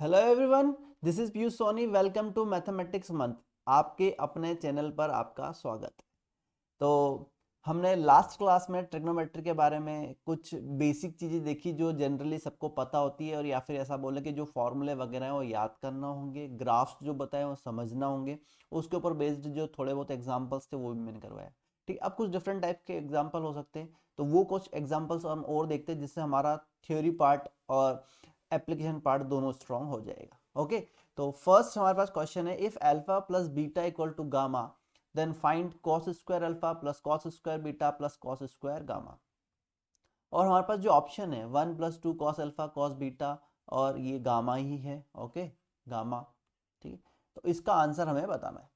Hello everyone, this is Piyush Soni. Welcome to mathematics month. आपके अपने channel पर आपका स्वागत है। तो हमने लास्ट क्लास में ट्रिग्नोमेट्री के बारे में कुछ बेसिक चीज़ें देखी जो जनरली सबको पता होती है, और या फिर ऐसा बोले कि जो फॉर्मूले वगैरह हैं वो याद करना होंगे, ग्राफ्स जो बताए वो समझना होंगे। उसके ऊपर बेस्ड जो थोड़े बहुत एग्जाम्पल्स थे वो भी मैंने करवाया। ठीक, अब कुछ डिफरेंट टाइप के एग्जाम्पल हो सकते हैं, तो वो कुछ एग्जाम्पल्स हम और देखते हैं जिससे हमारा थ्योरी पार्ट और एप्लीकेशन पार्ट दोनों स्ट्रॉन्ग हो जाएगा। ओके, तो फर्स्ट हमारे पास क्वेश्चन है, if alpha plus beta equal to gamma then find cos square alpha plus cos square beta plus cos square gamma. और हमारे पास जो ऑप्शन है 1 + 2 कॉस अल्फा कॉस बीटा, और ये गामा ही है। Okay, gamma. ठीक है, तो इसका आंसर हमें बताना है,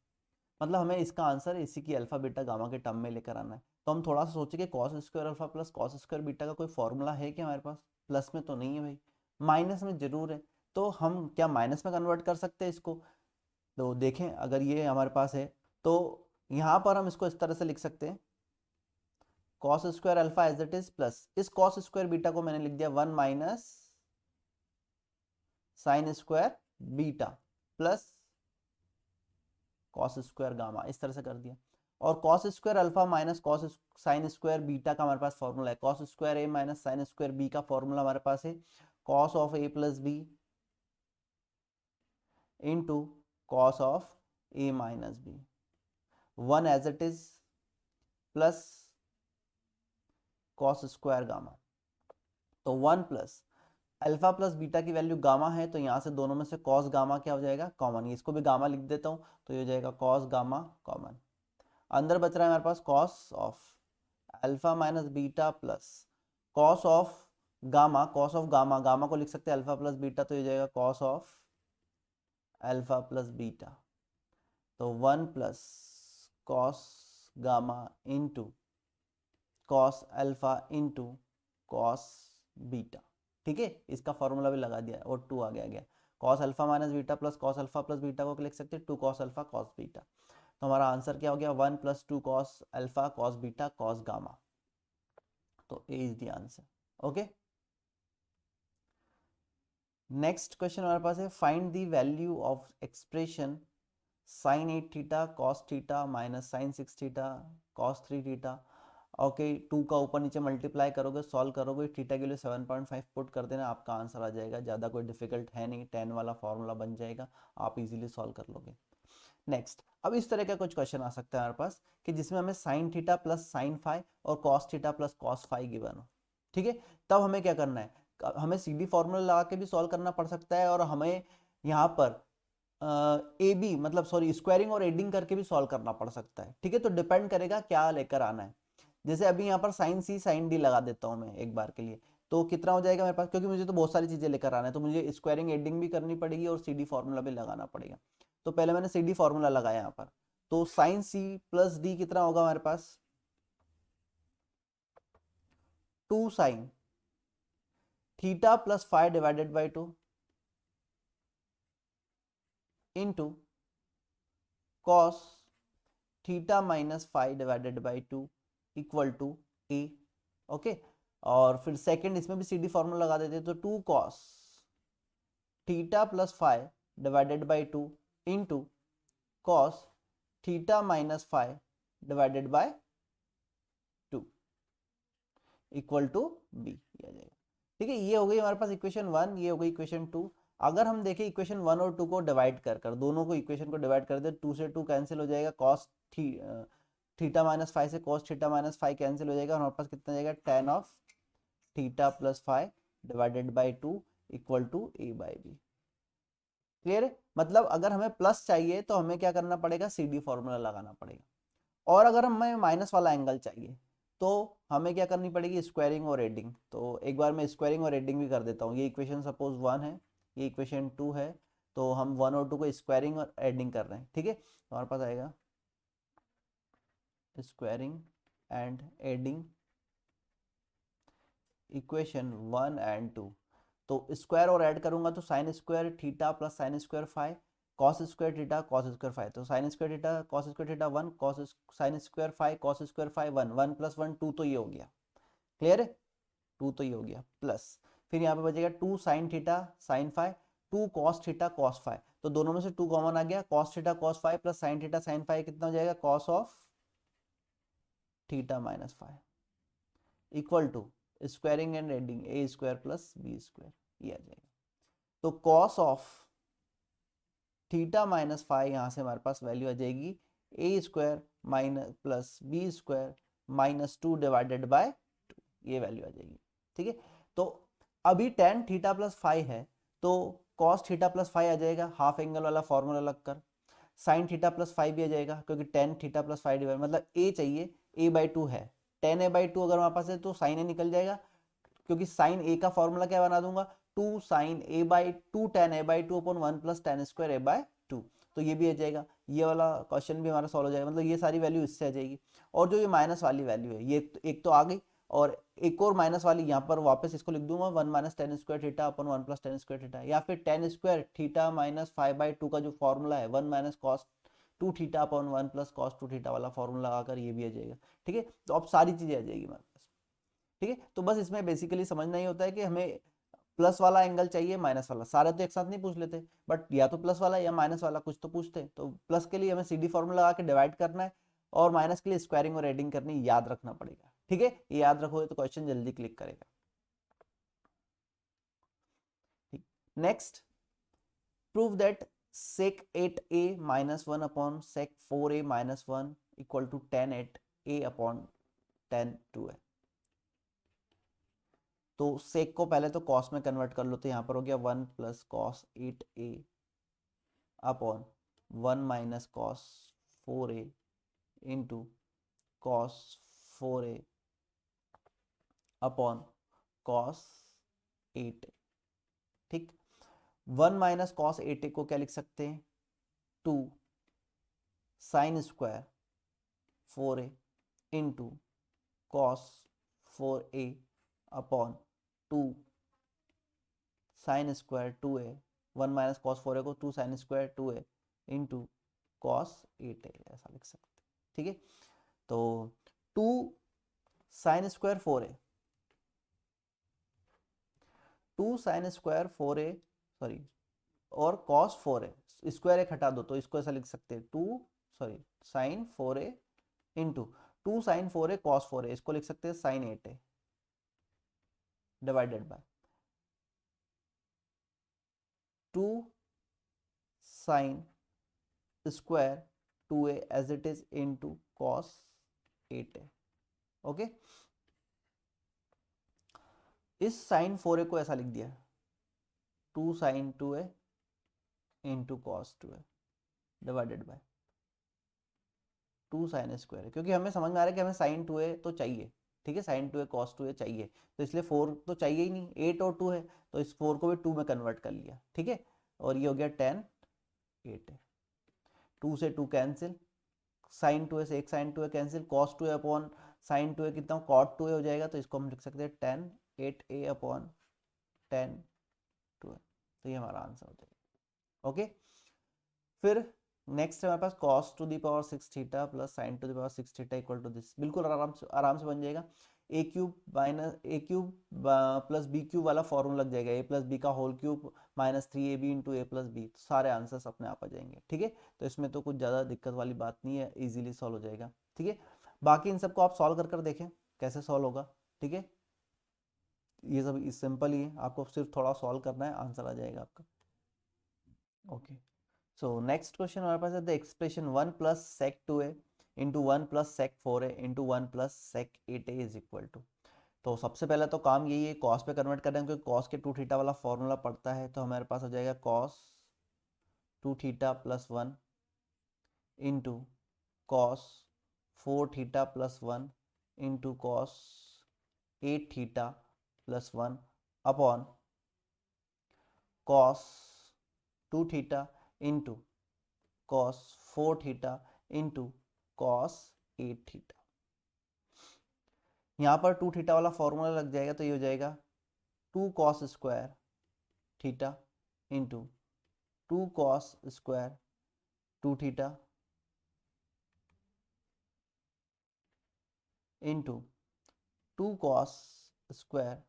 मतलब हमें इसका आंसर इसी की अल्फा बीटा गामा के टर्म में लेकर आना है। तो हम थोड़ा सा सोचे कि cos square alpha plus cos square beta का कोई फॉर्मूला है क्या हमारे पास। प्लस में तो नहीं है भाई, माइनस में जरूर है। तो हम क्या माइनस में कन्वर्ट कर सकते हैं इसको? तो देखें, अगर ये हमारे पास है तो यहाँ पर हम इसको इस तरह से लिख सकते हैं, cos square alpha as it is plus इस कॉस स्क्वायर बीटा को मैंने लिख दिया 1 minus sine square beta plus cos square gamma, इस तरह से कर दिया। और cos square alpha minus cos sine square beta का हमारे पास फॉर्मूला है, cos square A minus sine square B का फॉर्मूला हमारे पास है cos of A plus B into cos of A minus B, 1 as it is plus cos square gamma. तो 1 plus alpha plus beta की value gamma है, तो यहाँ से दोनों में से कॉस गामा क्या हो जाएगा, कॉमन। इसको भी गामा लिख देता हूँ, तो ये हो जाएगा कॉस गामा कॉमन। अंदर बच रहा है हमारे पास cos of alpha minus beta plus cos of gamma, cos of gamma, gamma को लिख सकते हैं अल्फा प्लस बीटा, तो ये जाएगा cos of alpha plus beta. तो 1 plus cos gamma into cos alpha into cos beta. ठीक है, इसका फॉर्मूला भी लगा दिया और 2 आ गया cos alpha minus beta plus cos alpha plus beta को लिख सकते हैं 2 कॉस अल्फा कॉस बीटा। तो हमारा आंसर क्या हो गया, 1 + 2 cos alpha cos beta cos gamma. तो A is the answer. Okay, next question हमारे पास है, find the value of expression sine 8 theta cos theta minus sine 6 theta cos 3 theta. ओके, 2 का ऊपर नीचे मल्टीप्लाई करोगे, सॉल्व करोगे, थीटा के लिए 7.5 पुट कर देना, आपका आंसर आ जाएगा। ज़्यादा कोई डिफिकल्ट है नहीं, 10 वाला फॉर्मूला बन जाएगा, आप इजीली सॉल्व कर लोगे। नेक्स्ट, अब इस तरह का कुछ क्वेश्चन आ सकता है हमारे पास कि जिसमें हमें sine theta plus sine five और cos theta plus cos five given हो। ठीक है, तब हमें क्या करना है, हमें सीधी फॉर्मूला लगा के भी सॉल्व करना पड़ सकता है, और हमें यहाँ पर ए बी मतलब सॉरी स्क्वायरिंग और एडिंग करके भी सॉल्व करना पड़ सकता है। ठीक है, तो डिपेंड करेगा क्या लेकर आना है। जैसे अभी यहाँ पर साइन सी साइन डी लगा देता हूँ मैं एक बार के लिए, तो कितना हो जाएगा मेरे पास, क्योंकि मुझे तो बहुत सारी चीजें लेकर आना है, तो मुझे स्क्वायरिंग एडिंग भी करनी पड़ेगी और सी डी फॉर्मूला भी लगाना पड़ेगा। तो पहले मैंने सी डी फॉर्मूला लगाया यहाँ पर, तो साइन सी प्लस डी कितना होगा हमारे पास, 2 sine theta plus five divided by 2 into cos theta minus five divided by 2 equal to A. Okay, और फिर सेकंड इसमें भी सी डी फॉर्मूला लगा देते, तो 2 cos theta plus five divided by 2 into cos theta minus five divided by 2 equal to B आ जाएगा। ठीक है, ये हो गई हमारे पास इक्वेशन 1, ये हो गई इक्वेशन 2। अगर हम देखें इक्वेशन 1 और 2 को डिवाइड कर कर, दोनों को इक्वेशन को डिवाइड कर दे, 2 से 2 कैंसिल हो जाएगा, कॉस थीटा माइनस फाइव से cos theta minus five cancel हो जाएगा, और हमारे पास कितना जाएगा, tan of theta plus five divided by 2 equal to A by B. Clear है, मतलब अगर हमें प्लस चाहिए तो हमें क्या करना पड़ेगा, सी डी फॉर्मूला लगाना पड़ेगा, और अगर हमें माइनस वाला एंगल चाहिए तो हमें क्या करनी पड़ेगी, स्क्वायरिंग और एडिंग। तो एक बार मैं स्क्वायरिंग और एडिंग भी कर देता हूँ। ये इक्वेशन सपोज 1 है, ये इक्वेशन 2 है, तो हम 1 और 2 को स्क्वायरिंग और एडिंग कर रहे हैं। ठीक है, तो हमारे पास आएगा squaring and adding equation 1 and 2। तो स्क्वायर और ऐड करूंगा तो sine square theta plus sine square five cos square theta cos square five, तो sine square theta cos square theta 1 cos sine square five cos square five 1 1 + 1 2, तो ये हो गया। Clear है, 2 तो ये हो गया प्लस, फिर यहाँ पे बचेगा 2 sine theta sine five two cos theta cos five, तो दोनों में से टू कॉमन आ गया, cos theta cos five plus sine theta sine five कितना हो जाएगा, cos of theta minus five equal to squaring and adding A square plus B square, ये आ जाएगा। तो cos of theta minus five यहाँ से हमारे पास वैल्यू आ जाएगी A square minus plus B square minus two divided by two, ये वैल्यू आ जाएगी। ठीक है, तो अभी टेन थीटा प्लस फाइव है तो कॉस थीटा प्लस फाइव आ जाएगा, हाफ एंगल वाला फॉर्मूला लग कर, साइन थीटा प्लस फाइव भी आ जाएगा क्योंकि tan theta plus five divide मतलब ए चाहिए, ए बाई टू है, टेन ए बाई टू अगर हमारे पास है तो साइन ए निकल जाएगा, क्योंकि साइन ए का फॉर्मूला क्या बना दूंगा, two sine A by two tan A by two upon one plus tan square A by two, तो ये भी आ जाएगा, ये वाला क्वेश्चन भी हमारा सॉल्व हो जाएगा, मतलब ये सारी वैल्यू इससे आ जाएगी। और जो ये माइनस वाली वैल्यू है ये एक तो आ गई, और एक और माइनस वाली यहाँ पर वापस इसको लिख दूंगा, one minus tan square theta upon one plus tan square theta, या फिर tan square theta minus five by two का जो फॉर्मूला है one minus cos two theta upon one plus cos two theta वाला फॉर्मूला लगाकर ये भी आ जाएगा। ठीक है, तो अब सारी चीजें आ जाएगी हमारे पास। ठीक है, तो बस इसमें बेसिकली समझना ही होता है कि हमें प्लस वाला एंगल चाहिए माइनस वाला, सारे तो एक साथ नहीं पूछ लेते, बट या तो प्लस वाला या माइनस वाला कुछ तो पूछते, तो प्लस के लिए हमें सीडी फॉर्मूला लगा के डिवाइड करना है, और माइनस के लिए स्क्वायरिंग और एडिंग करनी, याद रखना पड़ेगा। ठीक है, ये याद रखोगे तो क्वेश्चन जल्दी क्लिक करेगा। Next, prove that sec 8a minus 1 upon sec 4a minus 1 equal to tan 8a upon tan 2a। तो sec को पहले तो cos में कन्वर्ट कर लो, तो यहाँ पर हो गया 1 plus cos 8a upon 1 minus cos 4a into cos 4a upon cos 8a। ठीक, 1 माइनस कॉस 8a को क्या लिख सकते हैं, 2 sine square 4a into cos 4a upon 2 sine square 2a, 1 minus cos 4a को 2 sine square 2a into cos 8a, ऐसा लिख सकते हैं। ठीक है, तो 2 sine square 4a, 2 sine square 4a sorry और कॉस 4a, स्क्वायर एक हटा दो तो इसको ऐसा लिख सकते हैं 2 sorry sine 4a into 2 sine 4a cos 4a, इसको लिख सकते हैं sine 8a divided by 2 sine square 2a as it is into cos 8a। Okay, इस साइन 4a को ऐसा लिख दिया 2 sine 2a into cos 2a divided by 2 sine square, क्योंकि हमें समझ में आ रहा है कि हमें साइन 2a तो चाहिए। ठीक है, साइन 2a कॉस 2a चाहिए, तो इसलिए 4 तो चाहिए ही नहीं, 8 और 2 है, तो इस 4 को भी 2 में कन्वर्ट कर लिया। ठीक है, और ये हो गया tan 8a, 2 से 2 कैंसिल, साइन 2a से एक sine 2a cancel, cos 2a upon sine 2a कितना कॉट 2a हो जाएगा, तो इसको हम लिख सकते हैं tan 8a upon tan 2a, तो ये हमारा आंसर हो जाएगा। ओके, फिर नेक्स्ट हमारे पास cos to the power 6 theta plus sine to the power 6 theta equal to this, बिल्कुल आराम से बन जाएगा, A cube minus A cube plus B cube वाला फॉर्मूला लग जाएगा, ए प्लस बी का whole cube minus 3ab into A plus B, सारे आंसर्स अपने आप आ जाएंगे। ठीक है, तो इसमें तो कुछ ज़्यादा दिक्कत वाली बात नहीं है, इजीली सॉल्व हो जाएगा। ठीक है, बाकी इन सबको आप सॉल्व कर देखें कैसे सॉल्व होगा। ठीक है, ये सब सिंपल ही है, आपको सिर्फ थोड़ा सॉल्व करना है, आंसर आ जाएगा आपका। ओके, so next question हमारे पास है the expression 1 plus sec 2a into 1 plus sec 4a into 1 plus sec 8a is equal to, तो सबसे पहले तो काम यही है cos पे कन्वर्ट करना है, क्योंकि cos के 2 थीटा वाला फॉर्मूला पड़ता है, तो हमारे पास हो जाएगा cos 2 theta plus 1 into cos 4 theta plus 1 into cos 8 theta plus 1 upon cos 2 theta into cos 4 theta into cos 8 theta. यहाँ पर 2 थीटा वाला फॉर्मूला लग जाएगा, तो ये हो जाएगा 2 cos square theta into 2 cos square 2 theta into 2 cos square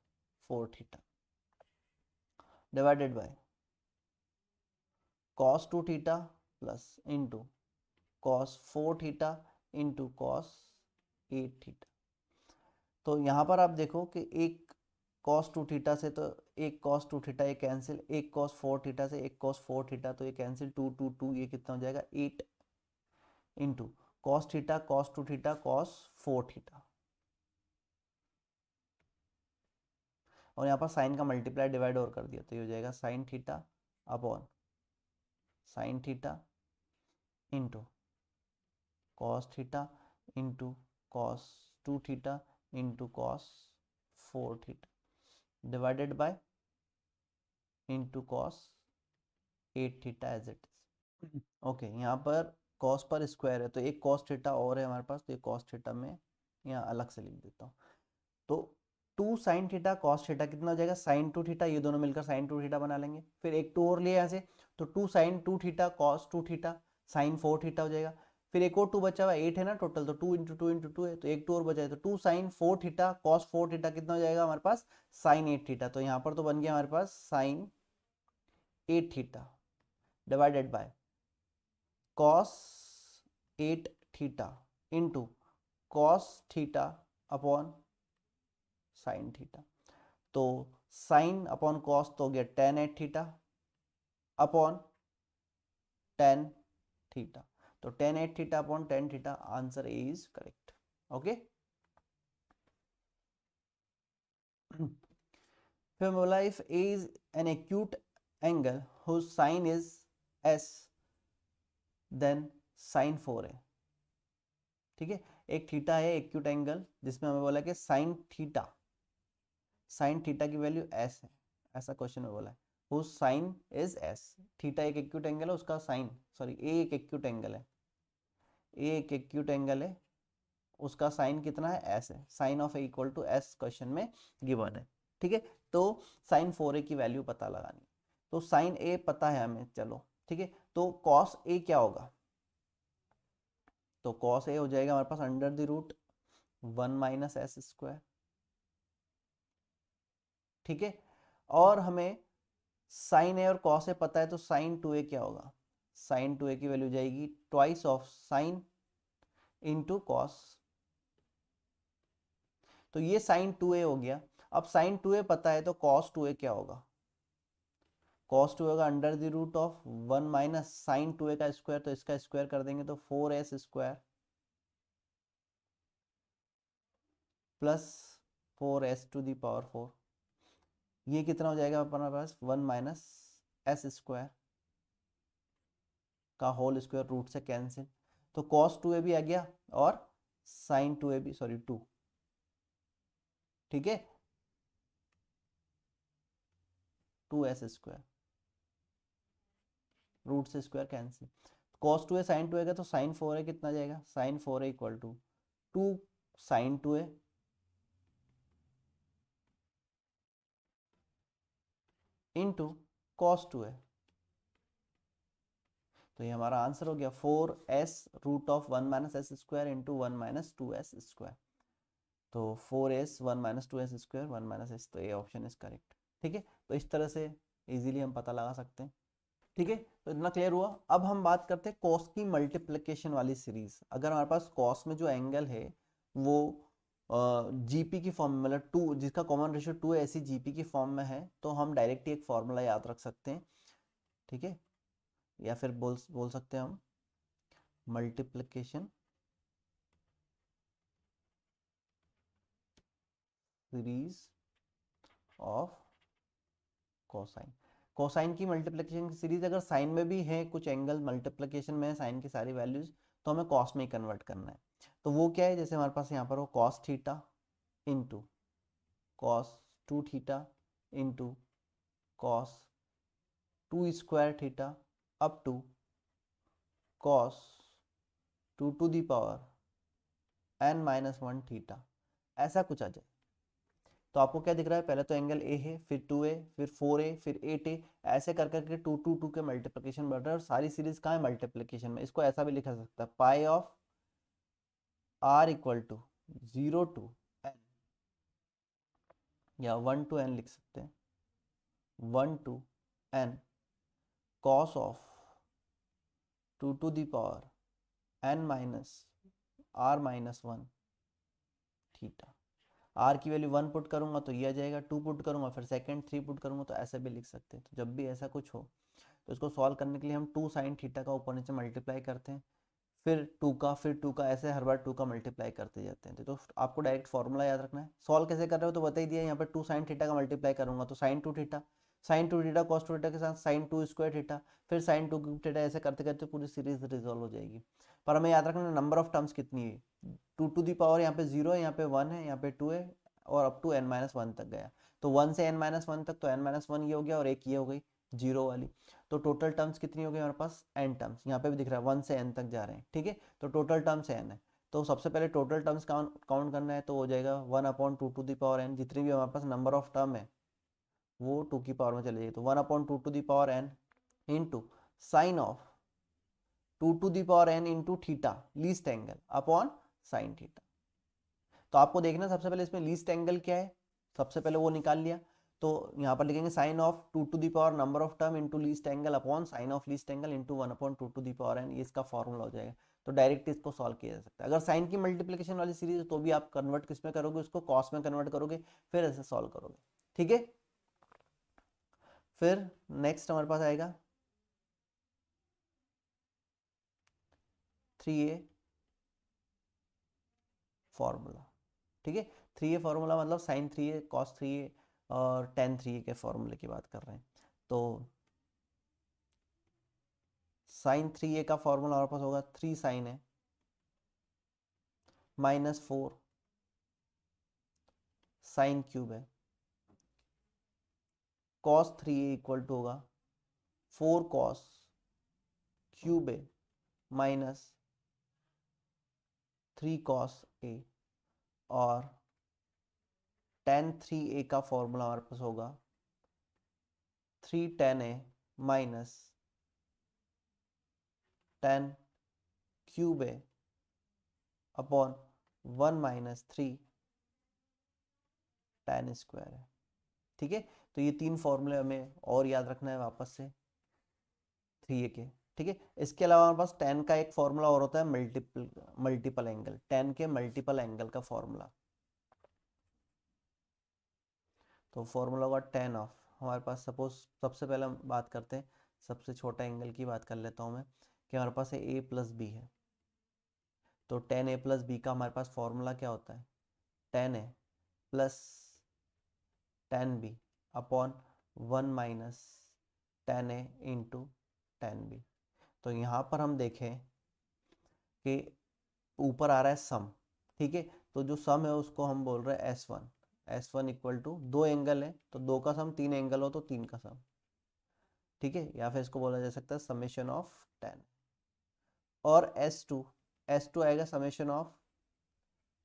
4 theta divided by cos 2 theta plus into cos 4 theta into cos 8 theta. तो यहाँ पर आप देखो कि एक कॉस 2 थीटा से तो एक कॉस 2 थीटा ये कैंसिल, एक कॉस 4 थीटा से एक कॉस 4 थीटा तो ये कैंसिल, 2 2 2 ये कितना हो जाएगा 8 into cos theta cos 2 theta cos 4 theta, और यहाँ पर साइन का मल्टीप्लाई डिवाइड और कर दिया तो ये हो जाएगा sine theta upon sine theta into cos theta into cos 2 theta into cos 4 theta divided by into cos 8 theta as it is. Okay, यहाँ पर कॉस पर स्क्वायर है तो एक कॉस थीटा और है हमारे पास, तो ये कॉस थीटा में यहाँ अलग से लिख देता हूँ। तो 2 साइन थीटा कॉस थीटा कितना हो जाएगा, साइन 2 थीटा, ये दोनों मिलकर साइन 2 थीटा बना लेंगे। फिर एक 2 और लिया यहाँ से, तो 2 sine 2 theta cos 2 theta sine 4 theta हो जाएगा। फिर एक और 2 बचा हुआ, 8 है ना टोटल, तो 2 इंटू 2 इंटू 2 है, तो एक 2 और बचा है, तो 2 साइन 4 थीटा कॉस 4 थीटा कितना हो जाएगा हमारे पास, साइन 8 थीटा। तो यहाँ पर तो बन गया हमारे पास sine 8 theta divided by cos 8 theta into cos theta upon sine theta. तो साइन अपॉन कॉस तो हो गया tan 8 theta upon tan theta, तो tan 8 theta upon tan theta, answer A is correct. Okay, फिर बोला if A is an acute angle whose sine is S then sine 4 है। ठीक है, एक थीटा है एक्यूट एंगल जिसमें हमें बोला कि साइन थीटा की वैल्यू एस है, ऐसा क्वेश्चन में बोला है। Whose sine is S, theta एक एक्यूट एंगल है, उसका साइन, सॉरी ए एक एक्यूट एंगल है, ए एक एक्यूट एंगल है, उसका साइन कितना है एस है, sine of A equal to S question में गिवन है। ठीक है, तो साइन 4 ए की वैल्यू पता लगानी, तो साइन ए पता है हमें, चलो ठीक है, तो कॉस ए क्या होगा, तो कॉस ए हो जाएगा हमारे पास under the root 1 minus S square. ठीक है, और हमें साइन ए और कॉस ए पता है, तो साइन 2a क्या होगा, साइन 2a की वैल्यू जाएगी twice of sine into cos, तो ये साइन 2a हो गया। अब साइन 2a पता है तो कॉस 2a क्या होगा, कॉस 2a होगा under the root of 1 minus sine 2a का स्क्वायर, तो इसका स्क्वायर कर देंगे तो 4s square plus 4s to the power 4, ये कितना हो जाएगा अपने पास 1 माइनस एस स्क्वायर का होल स्क्वायर, रूट से कैंसिल, तो कॉस 2a भी आ गया और साइन 2a भी, सॉरी 2, ठीक है 2s स्क्वायर, रूट से square cancel, cos 2a sine 2a का, तो साइन 4a कितना जाएगा, sine 4a equal to 2 sine 2a into cos 2a, तो ये हमारा आंसर हो गया 4s root of 1 minus S square into 1 minus 2s square, तो 4s 1 minus 2s square 1 minus S, तो ये ऑप्शन इज करेक्ट। ठीक है, तो इस तरह से इजीली हम पता लगा सकते हैं। ठीक है, तो इतना क्लियर हुआ। अब हम बात करते हैं कॉस की मल्टीप्लिकेशन वाली सीरीज। अगर हमारे पास कॉस में जो एंगल है वो जीपी की फॉर्म में, मतलब 2 जिसका कॉमन रेशियो 2 है, ऐसी जीपी की फॉर्म में है, तो हम डायरेक्ट एक फॉर्मूला याद रख सकते हैं। ठीक है, या फिर बोल सकते हैं हम multiplication series of cosine. Cosine की मल्टीप्लिकेशन की सीरीज अगर साइन में भी है, कुछ एंगल मल्टीप्लिकेशन में है साइन की सारी वैल्यूज, तो हमें कॉस में ही कन्वर्ट करना है। तो वो क्या है, जैसे हमारे पास यहाँ पर हो cos theta into cos 2 theta into cos 2 square theta up to cos 2 to the power n minus 1 theta, ऐसा कुछ आ जाए। तो आपको क्या दिख रहा है, पहले तो एंगल ए है, फिर 2a, फिर 4a, फिर 8a, ऐसे कर करके 2 2 2 के मल्टीप्लिकेशन बढ़ रहा है, और सारी सीरीज कहाँ है मल्टीप्लिकेशन में। इसको ऐसा भी लिखा सकता है, pi of r equal to 0 to n, या 1 टू n लिख सकते हैं, 1 to n cos of 2 n minus r minus 1 theta. r की वैल्यू 1 पुट करूंगा तो ये आ जाएगा, 2 पुट करूंगा फिर सेकंड 3 पुट करूंगा तो ऐसे भी लिख सकते हैं। तो जब भी ऐसा कुछ हो तो इसको सॉल्व करने के लिए हम 2 साइन थीटा का ऊपर नीचे मल्टीप्लाई करते हैं, फिर 2 का, फिर 2 का, ऐसे हर बार 2 का मल्टीप्लाई करते जाते हैं। तो आपको डायरेक्ट फॉर्मूला याद रखना है। सॉल्व कैसे कर रहे हो तो बता ही दिया, यहाँ पे 2 साइन थीटा का मल्टीप्लाई करूंगा तो sine 2 theta, sine 2 theta cos 2 theta के साथ साइन 2 स्क्वायर थीटा, फिर साइन 2 क्यूब थीटा, ऐसे करते करते पूरी सीरीज रिजॉल्व हो जाएगी। पर हमें याद रखना नंबर ऑफ टर्म्स कितनी है, 2 टू दी पावर यहाँ पे 0 है, यहाँ पे 1 है, यहाँ पे 2 है, और अप टू n-1 तक गया। तो 1 से n-1 तक, तो n-1 ये हो गया और एक ये हो गई 0 वाली। तो टोटल टर्म्स कितनी हो गई हमारे पास, n टर्म्स। यहाँ पे भी दिख रहा है 1 से n तक जा रहे हैं, ठीक है। तो टोटल टर्म्स n है। तो सबसे पहले टोटल टर्म्स काउंट करना है, तो हो जाएगा 1/2 टू दी पावर n। जितनी भी हमारे पास नंबर ऑफ टर्म है वो 2 की पावर में चले जाएगी। तो 1/2 to the power n into sine of 2 to the power n into theta least angle upon sine theta. तो आपको देखना सबसे पहले इसमें लीस्ट एंगल क्या है, सबसे पहले वो निकाल लिया। तो यहाँ पर लिखेंगे sine of 2 to the power number of term into least angle upon sine of least angle into 1/2 to the power n, ये इसका फॉर्मूला हो जाएगा। तो डायरेक्ट इसको सॉल्व किया जा सकता है। अगर साइन की मल्टीप्लिकेशन वाली सीरीज है तो भी आप कन्वर्ट किस में करोगे, उसको कॉस में कन्वर्ट करोगे, फिर ऐसे सॉल्व करोगे, ठीक है। फिर नेक्स्ट हमारे पास आएगा 3a फॉर्मूला, ठीक है। 3a फॉर्मूला मतलब साइन 3a कॉस 3a और टेन 3a के फॉर्मूले की बात कर रहे हैं। तो साइन 3a का फॉर्मूला हमारे पास होगा 3 साइन है -4 साइन क्यूब है, कॉस 3a इक्वल टू होगा 4 cos cube A minus 3 cos A, और टेन 3a का फॉर्मूला हमारे पास होगा 3 टेन ए माइनस 10 क्यूब ए अपॉन 1 माइनस 3 टेन स्क्वायर है, ठीक है। तो ये 3 फॉर्मूले हमें और याद रखना है वापस से 3a के, ठीक है। इसके अलावा हमारे पास tan का एक फॉर्मूला और होता है मल्टीपल एंगल, tan के मल्टीपल एंगल का फॉर्मूला। तो फॉर्मूला होगा tan ऑफ, हमारे पास सपोज सबसे पहले हम बात करते हैं, सबसे छोटा एंगल की बात कर लेता हूँ मैं, कि हमारे पास है a प्लस बी है। तो tan a प्लस बी का हमारे पास फॉर्मूला क्या होता है, tan a plus tan b upon 1 minus tan a into tan b। तो यहाँ पर हम देखें कि ऊपर आ रहा है सम, ठीक है। तो जो सम है उसको हम बोल रहे हैं S1। S1 equal to 2 angle है तो 2 का सम, 3 एंगल हो तो 3 का सम, ठीक है। या फिर इसको बोला जा सकता है समेशन ऑफ 10। और S2 आएगा summation of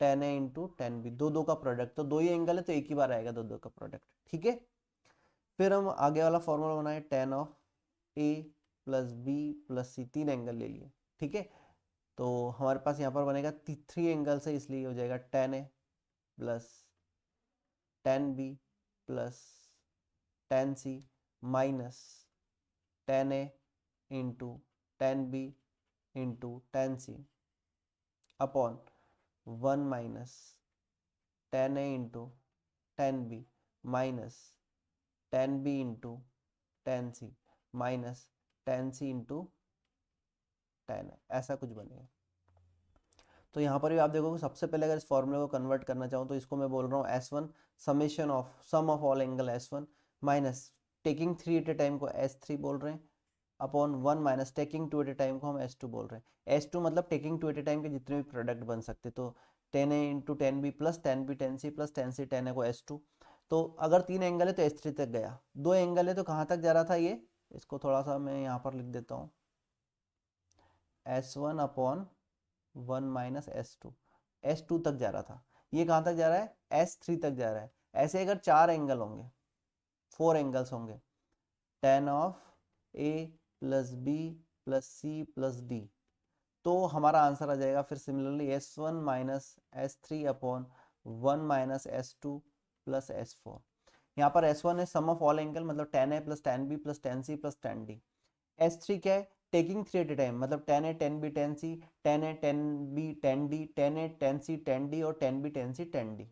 10a into 10b, दो का प्रोडक्ट, तो 2 ही एंगल है तो एक ही बार आएगा दो का प्रोडक्ट, ठीक है। फिर हम आगे वाला फॉर्मूला बनाए tan of a plus B plus C, 3 angle ले लिए, ठीक है। तो हमारे पास यहाँ पर बनेगा 3 एंगल से, इसलिए हो जाएगा tan a plus tan b plus tan c minus tan a into tan b into tan c upon 1 minus tan a into tan b minus tan b into tan c minus tan c into tan a, ऐसा कुछ बनेगा। तो यहाँ पर भी आप देखोगे सबसे पहले अगर इस फॉर्मूले को कन्वर्ट करना चाहूँ तो इसको मैं बोल रहा हूँ S1 summation of sum of all angle S1 minus taking 3 at a time को S3 बोल रहे हैं upon 1 minus taking 2 at a time को हम S2 बोल रहे हैं। S2 मतलब टेकिंग 2 एट ए टाइम के जितने भी प्रोडक्ट बन सकते, तो tan a into tan b plus tan b tan c plus tan c tan a को S2। तो अगर 3 एंगल है तो S3 तक गया, 2 एंगल है तो कहाँ तक जा रहा था ये, इसको थोड़ा सा मैं यहाँ पर लिख देता हूँ S1 अपॉन 1 माइनस S2 तक जा रहा था। ये कहाँ तक जा रहा है, S3 तक जा रहा है। ऐसे अगर 4 एंगल होंगे, 4 एंगल्स होंगे, tan of a plus B plus C plus D, तो हमारा आंसर आ जाएगा फिर similarly S1 minus S3 upon 1 minus S2 plus S4। यहाँ पर S1 है सम ऑफ ऑल एंगल, मतलब tan a plus tan b plus tan c plus tan d। S3 क्या है, टेकिंग 3 एट ए टाइम, मतलब 10A 10B 10C, 10A 10B 10D, 10A 10C 10D और 10B 10C 10D।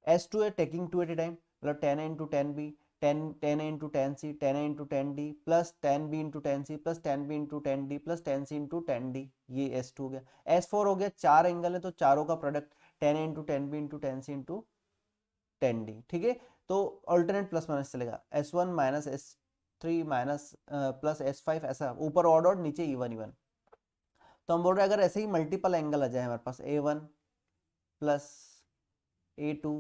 S2 है taking 2 at a time, मतलब 10A into 10B, 10A into 10C, 10A into 10D plus 10B into 10C plus 10B into 10D plus 10C into 10D, ये S2 हो गया। S4 हो गया, 4 angle है तो चारों का product 10A into 10B into 10C into 10D, ठीक है। तो ऑल्टरनेट प्लस माइनस चलेगा, S1 minus S3 minus plus S5, ऐसा ऊपर ऑड ऑड नीचे इवन इवन। तो हम बोल रहे हैं अगर ऐसे ही मल्टीपल एंगल आ जाए हमारे पास A1 plus A2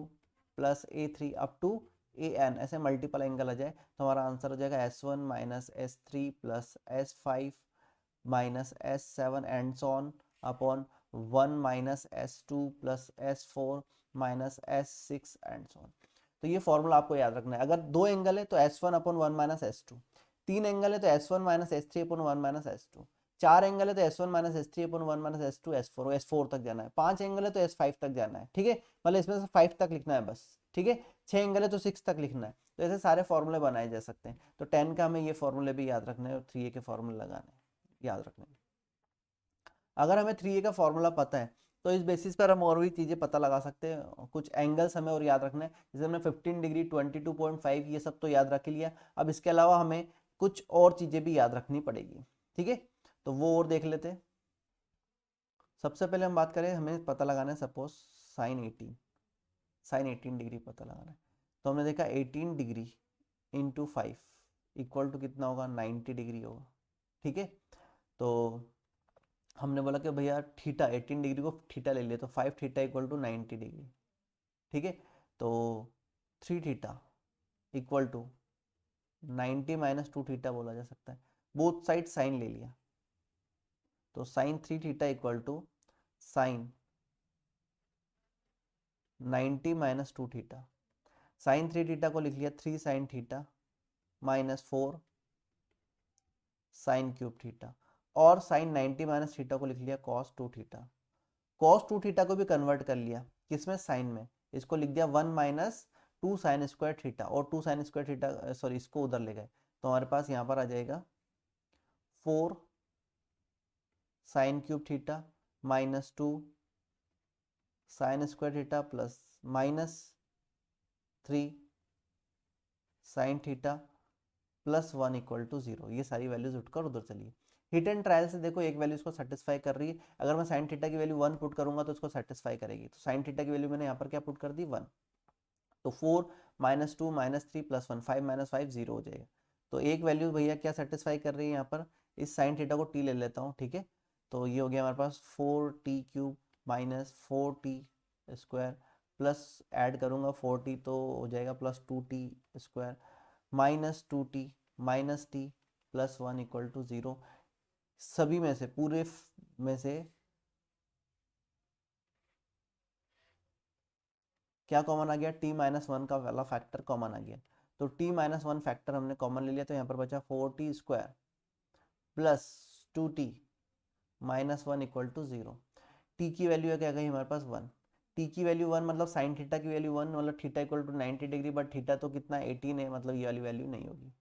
plus A3 up to AN, ऐसे मल्टीपल एंगल आ जाए तो हमारा आंसर हो जाएगा S1 minus S3 plus S5 minus S7 and so on upon 1 minus S2 plus S4 minus S6 and so on. तो ये formula आपको याद रखना है। अगर दो एंगल है तो S1 अपॉन 1 माइनस S2, तीन एंगल है तो S1 minus S3 upon 1 minus S2, चार एंगल है तो S1 minus S3 upon 1 minus S2 S4, S4 तक जाना है, पांच एंगल है तो S5 तक जाना है, ठीक है। मतलब इसमें से 5 तक लिखना है बस, ठीक है। छह एंगल है तो 6 तक लिखना है। तो ऐसे सारे फॉर्मूले बनाए जा सकते हैं। तो 10 का हमें ये फॉर्मूले भी याद रखने हैं और 3A के फॉर्मूले लगाने हैं, याद रखने हैं। अगर हमें 3A का फॉर्मूला पता है तो इस बेसिस पर हम और भी चीज़ें पता लगा सकते हैं। कुछ एंगल्स हमें और याद रखना है, जैसे हमने 15 डिग्री 22.5 ये सब तो याद रख लिया। अब इसके अलावा हमें कुछ और चीज़ें भी याद रखनी पड़ेगी, ठीक है। तो वो और देख लेते हैं। सबसे पहले हम बात करें, हमें पता लगाना है सपोज साइन 18 डिग्री पता लगाना है। तो हमने देखा 18 डिग्री इंटू 5 इक्वल टू कितना होगा, 90 डिग्री होगा, ठीक है। तो हमने बोला कि भैया थीटा 18 डिग्री को थीटा ले लिया तो 5 थीटा इक्वल टू 90 डिग्री, ठीक है। तो 3 theta equal to 90 minus 2 theta बोला जा सकता है। बोथ साइड साइन ले लिया तो sine 3 theta equal to sine 90 minus 2 theta. Sine 3 theta को लिख लिया 3 sine theta minus 4 sine cube theta, और साइन 90 माइनस थीटा को लिख लिया कॉस 2 थीटा। कॉस 2 थीटा को भी कन्वर्ट कर लिया किसमें, साइन में। इसको लिख दिया 1 माइनस 2 साइन स्क्वायर थीटा, और 2 साइन स्क्वायर थीटा सॉरी इसको उधर ले गए तो हमारे पास यहाँ पर आ जाएगा 4 sine cube theta minus 2 sine square theta plus minus 3 sine theta plus 1 equal to 0। ये सारी वैल्यूज उठकर उधर चली। हिट एंड ट्रायल से देखो एक वैल्यू इसको सेटिस्फाई कर रही है। अगर मैं साइन थीटा की वैल्यू 1 पुट करूंगा तो इसको सेटिस्फाई करेगी। तो साइन थीटा की वैल्यू मैंने यहाँ पर क्या पुट कर दी, 1। तो 4 माइनस 2 माइनस 3 प्लस 1, 5 माइनस 5 0 हो जाएगा। तो एक वैल्यू भैया क्या सेटिस्फाई कर रही है यहाँ पर, इस साइन थीटा को टी ले लेता हूँ, ठीक है। तो ये हो गया हमारे पास 4t cube minus 4t square plus add करूँगा 4t तो हो जाएगा plus 2t square minus 2t minus T plus 1 equal to 0। सभी में से पूरे में से क्या कॉमन आ गया, t माइनस 1 का वाला फैक्टर कॉमन आ गया। तो t माइनस 1 फैक्टर हमने कॉमन ले लिया तो यहाँ पर बचा 4t square plus 2t minus 1 equal to 0। t की वैल्यू क्या गई हमारे पास 1। t की वैल्यू 1 मतलब साइन थीटा की वैल्यू 1 मतलब theta equal to 90 degree, but theta तो कितना 18 है, मतलब ये वाली वैल्यू नहीं होगी।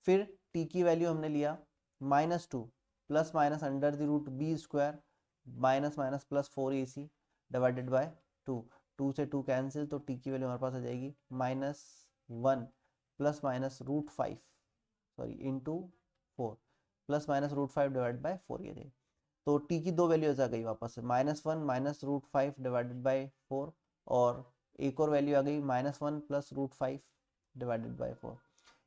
फिर t की वैल्यू हमने लिया minus 2 plus minus under the root B square minus minus plus 4ac divided by 2। 2 से 2 कैंसिल तो t की वैल्यू हमारे पास आ जाएगी minus 1 plus minus root 5 sorry into 4 plus minus root 5 divide by 4 ये जाएगी। तो t की दो वैल्यूज आ गई वापस से, minus 1 minus root 5 divided by 4, और एक और वैल्यू आ गई minus 1 plus root 5 divided by 4।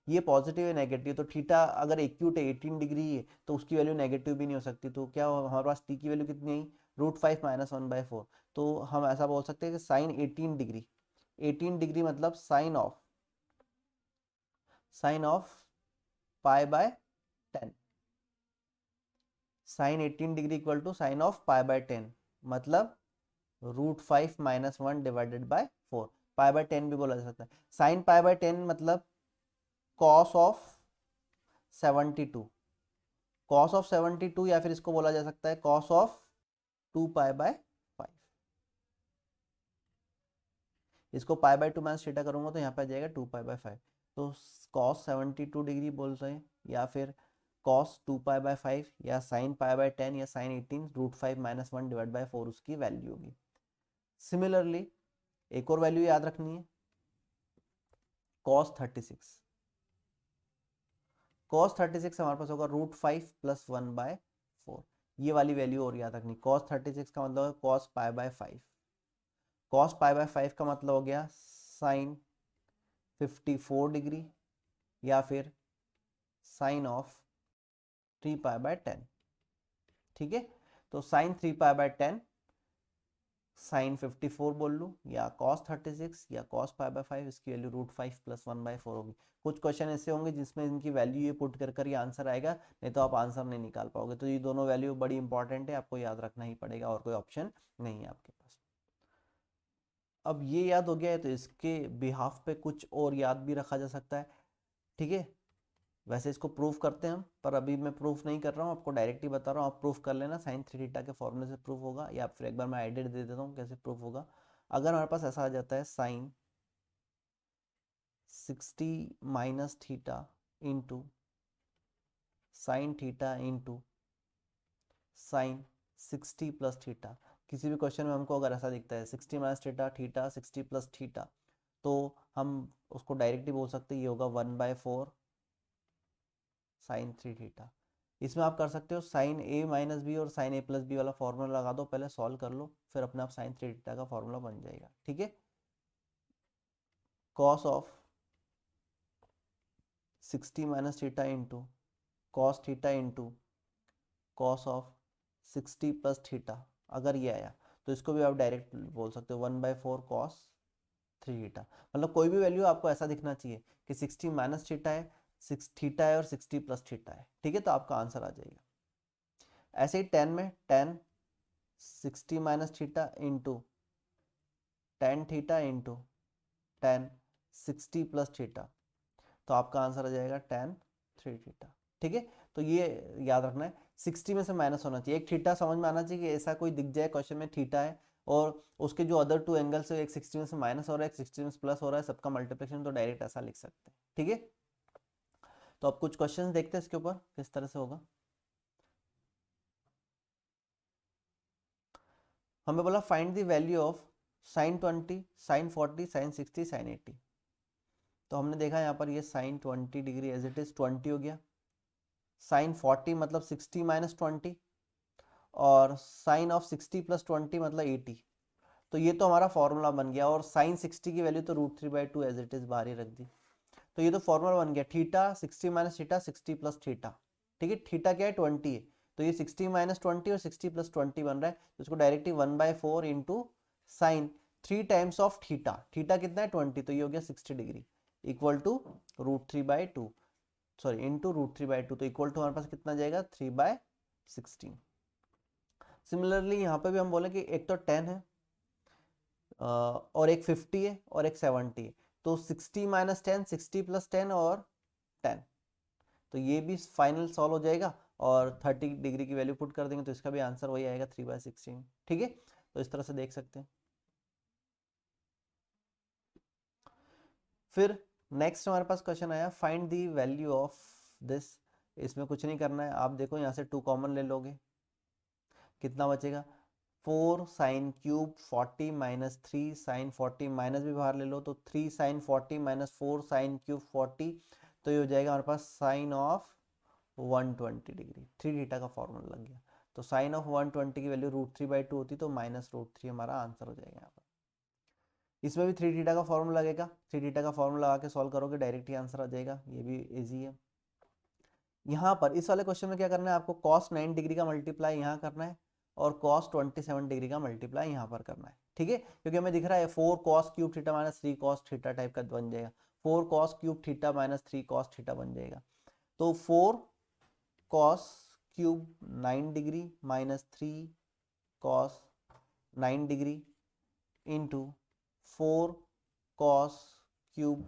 ये पॉजिटिव है नेगेटिव, तो थीटा अगर एक्यूट है 18 डिग्री है तो उसकी वैल्यू नेगेटिव भी नहीं हो सकती। तो क्या हमारे पास टी की वैल्यू कितनी आई, रूट 5 माइनस 1/4। तो हम ऐसा बोल सकते हैं कि साइन 18 डिग्री, 18 डिग्री मतलब sine of pi by 10। Sine 18 degree equal to sine of pi by 10 मतलब root 5 minus 1 divided by 4। Pi by 10 भी बोला जा सकता है। साइन पाई बाय 10 मतलब कॉस ऑफ 72, कॉस ऑफ 72, या फिर इसको बोला जा सकता है कॉस ऑफ 2 पाई बाय 5। इसको पाई बाय 2 माइनस थीटा करूंगा तो यहाँ पे आ जाएगा 2 पाई बाय 5। तो कॉस 72 डिग्री बोल रहे हैं, या फिर कॉस 2π/5 या साइन π/10 या साइन 18 √5 - 1 / 4 उसकी वैल्यू होगी। सिमिलरली एक और वैल्यू याद रखनी है, cos 36। cos 36 हमारे पास होगा √5 + 1/4। ये वाली वैल्यू और याद रखनी। cos 36 का मतलब है cos π/5। cos π/5 का मतलब हो गया साइन 54 डिग्री या फिर साइन ऑफ 3π/10। ठीक है, तो साइन 3π/10 साइन 54 बोल लूँ या cos 36 या cos π/5, इसकी वैल्यू √5 + 1/4 होगी। कुछ क्वेश्चन ऐसे होंगे जिसमें इनकी वैल्यू ये पुट कर ये आंसर आएगा, नहीं तो आप आंसर नहीं निकाल पाओगे। तो ये दोनों वैल्यू बड़ी इंपॉर्टेंट है, आपको याद रखना ही पड़ेगा और कोई ऑप्शन नहीं है आपके पास। अब ये याद हो गया है तो इसके बिहाफ पे कुछ और याद भी रखा जा सकता है। ठीक है, वैसे इसको प्रूफ करते हैं हम, पर अभी मैं प्रूफ नहीं कर रहा हूँ, आपको डायरेक्ट ही बता रहा हूँ। आप प्रूफ कर लेना, साइन 3 थीटा के फॉर्मूले से प्रूफ होगा, या फिर एक बार मैं आइडिया दे देता हूँ कैसे प्रूफ होगा। अगर हमारे पास ऐसा आ जाता है sine 60 - theta into sine theta into sine 60 + theta. किसी भी क्वेश्चन में हमको अगर ऐसा दिखता है 60 - थीटा, थीटा 60 + थीटा, तो हम उसको डायरेक्टली बोल सकते हैं ये होगा 1/4 साइन 3 थीटा। इसमें आप कर सकते हो साइन a - b और साइन a+b वाला फॉर्मूला लगा दो, पहले सॉल्व कर लो, फिर अपने आप साइन 3 थीटा का फॉर्मूला बन जाएगा। ठीक है, cos of 60 - theta into cos theta into cos of 60 + theta, अगर ये आया तो इसको भी आप डायरेक्ट बोल सकते हो 1/4 कॉस 3 थीटा। मतलब कोई भी वैल्यू आपको ऐसा दिखना चाहिए कि 60 - थीटा है, 6 थीटा है और 60 + थीटा है। ठीक है, तो आपका आंसर आ जाएगा। ऐसे ही टेन में ten 60 - theta into tan theta into ten 60 + theta, तो आपका आंसर आ जाएगा टेन 3 थीटा। ठीक है, तो ये याद रखना है, 60 में से माइनस होना चाहिए। एक थीटा समझ में आना चाहिए कि ऐसा कोई दिख जाए क्वेश्चन में थीटा है और उसके जो अदर 2 एंगल्स है, एक 60 में से माइनस हो रहा है, एक 60 में से प्लस हो रहा है, सबका मल्टीप्लिकेशन, तो डायरेक्ट ऐसा लिख सकते हैं। ठीक है, तो अब कुछ क्वेश्चन देखते हैं इसके ऊपर किस तरह से होगा। हमें बोला find the value of sine 20, sine 40, sine 60, sine 80। तो हमने देखा यहाँ पर ये sine 20 degree as it is 20 हो गया, साइन 40 मतलब 60 - 20, और साइन ऑफ 60 + 20 मतलब 80। तो ये तो हमारा फॉर्मूला बन गया, और साइन 60 की वैल्यू तो √3/2 एज इट इज बाहर ही रख दी। तो ये तो फॉर्मूला बन गया, थीटा 60 - थीटा 60 + थीटा। ठीक है, थीटा क्या है 20 है, तो ये 60 - 20 और 60 + 20 बन रहा है, तो इसको directly 1/4 into sine 3 times of theta, theta कितना है 20, तो ये हो गया 60 degree, equal to √3/2, sorry into √3/2, तो इक्वल टू हमारे पास कितना जाएगा 3/16। सिमिलरली यहाँ पे भी हम बोले कि एक तो 10 है और एक 50 है और एक 70 है, तो 60 - 10 60 + 10 और 10, तो ये भी फाइनल सॉल्व हो जाएगा, और 30 डिग्री की वैल्यू पुट कर देंगे तो इसका भी आंसर वही आएगा 3/16। ठीक है, तो इस तरह से देख सकते हैं। फिर नेक्स्ट हमारे पास क्वेश्चन आया find the value of this. इसमें कुछ नहीं करना है, आप देखो यहाँ से 2 कॉमन ले लोगे, कितना बचेगा 4 साइन क्यूब 40 - 3 साइन 40, माइनस भी बाहर ले लो तो 3 साइन 40 - 4 साइन क्यूब 40, तो ये हो जाएगा हमारे पास साइन ऑफ 120 डिग्री। 3 थीटा का फॉर्मूला लग गया, तो साइन ऑफ 120 की वैल्यू √3/2 होती, तो -√3 हमारा आंसर हो जाएगा यहाँ पर। इसमें भी 3 थीटा का फॉर्मूला लगेगा, 3 थीटा का फॉर्मूला लगा के सॉल्व करोगे डायरेक्ट ही आंसर आ जाएगा, ये भी इजी है। यहाँ पर इस वाले क्वेश्चन में क्या करना है आपको, cos 9 डिग्री का मल्टीप्लाई यहाँ करना है और cos 27 डिग्री का मल्टीप्लाई यहाँ पर करना है। ठीक है, क्योंकि हमें दिख रहा है 4 cos cube theta - 3 cos theta type का बन जाएगा, 4 cos cube theta - 3 cos theta बन जाएगा। तो 4 cos cube 9 degree -3 cos 9 degree into 4 cos cube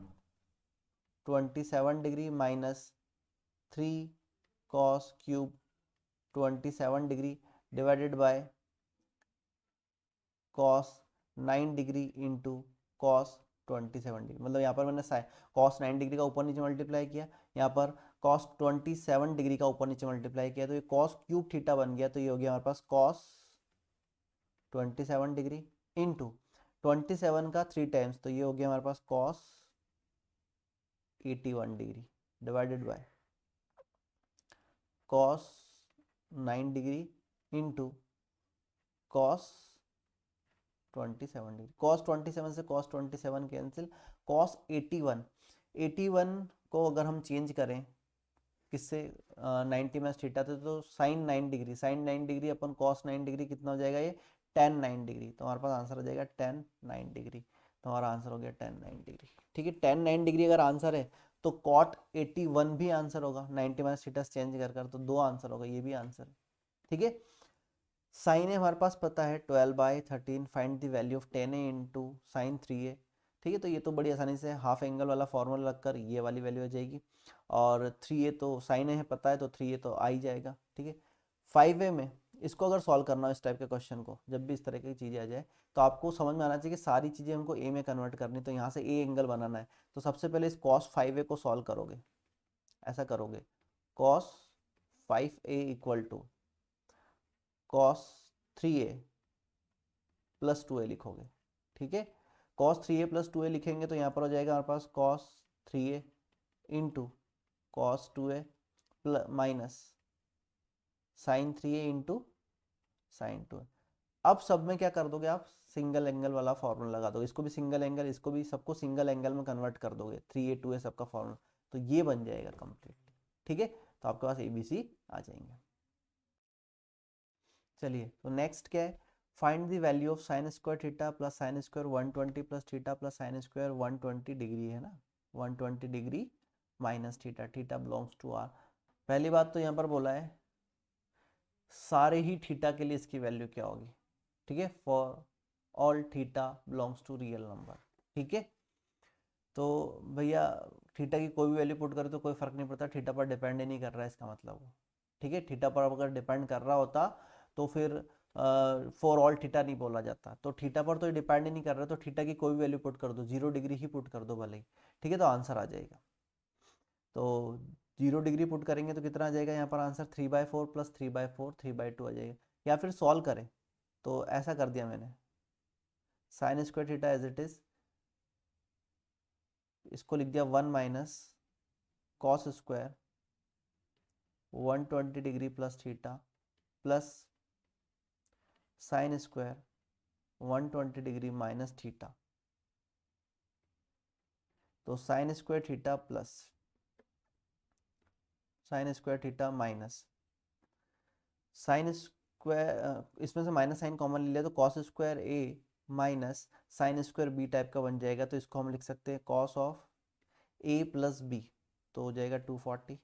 27 degree -3 cos cube 27 degree divided bye cos 9 degree into cos 27 degree. मतलब यहाँ पर मैंने cos 9 डिग्री का ऊपर नीचे मल्टीप्लाई किया, यहाँ पर कॉस 27 डिग्री का ऊपर नीचे मल्टीप्लाई किया तो ये कॉस क्यूब थीटा बन गया, तो ये हो गया हमारे पास कॉस 27 डिग्री इंटू 27 का 3 टाइम्स, तो ये हो गया हमारे पास cos 81 degree divided by cos 9 degree into cos 27 degree. Cos 27 से कॉस 27 कैंसिल, कॉस 81 को अगर हम चेंज करें किससे 90 माइनस थीटा तो साइन 9 डिग्री, साइन 9 डिग्री अपन कॉस 9 डिग्री कितना हो जाएगा, ये टेन 9 डिग्री, तो हमारे पास आंसर हो जाएगा टेन 9 डिग्री। तो हमारा आंसर हो गया टेन 9 डिग्री। ठीक है, टेन 9 डिग्री अगर आंसर है तो कॉट 81 भी आंसर होगा, 90 माइनस थीटा चेंज कर तो दो आंसर होगा, ये भी आंसर है। ठीक है, साइन ए हमारे पास पता है 12/13, find the value of ten A into sine 3a। ठीक है, तो ये तो बड़ी आसानी से हाफ एंगल वाला फॉर्मूला लगकर ये वाली वैल्यू आ जाएगी, और 3a तो साइन ए है पता है तो 3a तो आ ही जाएगा। ठीक है, 5a में इसको अगर सॉल्व करना हो इस टाइप के क्वेश्चन को, जब भी इस तरह की चीज़ें आ जाए तो आपको समझ में आना चाहिए कि सारी चीज़ें हमको ए में कन्वर्ट करनी, तो यहाँ से ए एंगल बनाना है, तो सबसे पहले इस cos 5a को सॉल्व करोगे, ऐसा करोगे cos 5a equal to cos 3a plus 2a लिखोगे। ठीक है, cos 3a प्लस 2a लिखेंगे तो यहाँ पर हो जाएगा हमारे पास cos 3a into cos 2a minus sine 3a into sine 2a। अब सब में क्या कर दोगे आप, सिंगल एंगल वाला फॉर्मूला लगा दोगे, इसको भी सिंगल एंगल, इसको भी, सबको सिंगल एंगल में कन्वर्ट कर दोगे, 3a 2a सबका फॉर्मूला, तो ये बन जाएगा कंप्लीट। ठीक है, तो आपके पास ABC आ जाएंगे। चलिए, तो नेक्स्ट क्या है, find the value of sine square theta plus sine square 120 plus theta plus sine square 120 degree है ना, 120 degree minus theta, theta belongs to R. पहली बात तो यहाँ पर बोला है सारे ही थीटा के लिए इसकी वैल्यू क्या होगी। ठीक है, for all theta belongs to real number. ठीक है, तो भैया थीटा की कोई भी वैल्यू पुट करे तो कोई फर्क नहीं पड़ता, थीटा पर डिपेंड ही नहीं कर रहा है इसका मतलब वो। ठीक है, थीटा पर अगर डिपेंड कर रहा होता तो फिर फॉर ऑल थीटा नहीं बोला जाता, तो थीटा पर तो डिपेंड ही नहीं कर रहा, तो थीटा की कोई भी वैल्यू पुट कर दो, 0 डिग्री ही पुट कर दो भले ही। ठीक है, तो आंसर आ जाएगा। तो 0 डिग्री पुट करेंगे तो कितना आ जाएगा यहाँ पर आंसर, 3/4 प्लस 3/4 3/2 आ जाएगा। या फिर सॉल्व करें तो ऐसा कर दिया मैंने, sine square theta as it is, इसको लिख दिया 1 minus cos square 120 degree plus theta plus sine square 120 degree minus theta, तो sine square theta plus sine square theta minus sine square, इसमें से माइनस साइन कॉमन ले लिया तो cos square A minus sine square B type का बन जाएगा, तो इसको हम लिख सकते हैं cos of A plus B, तो हो जाएगा 240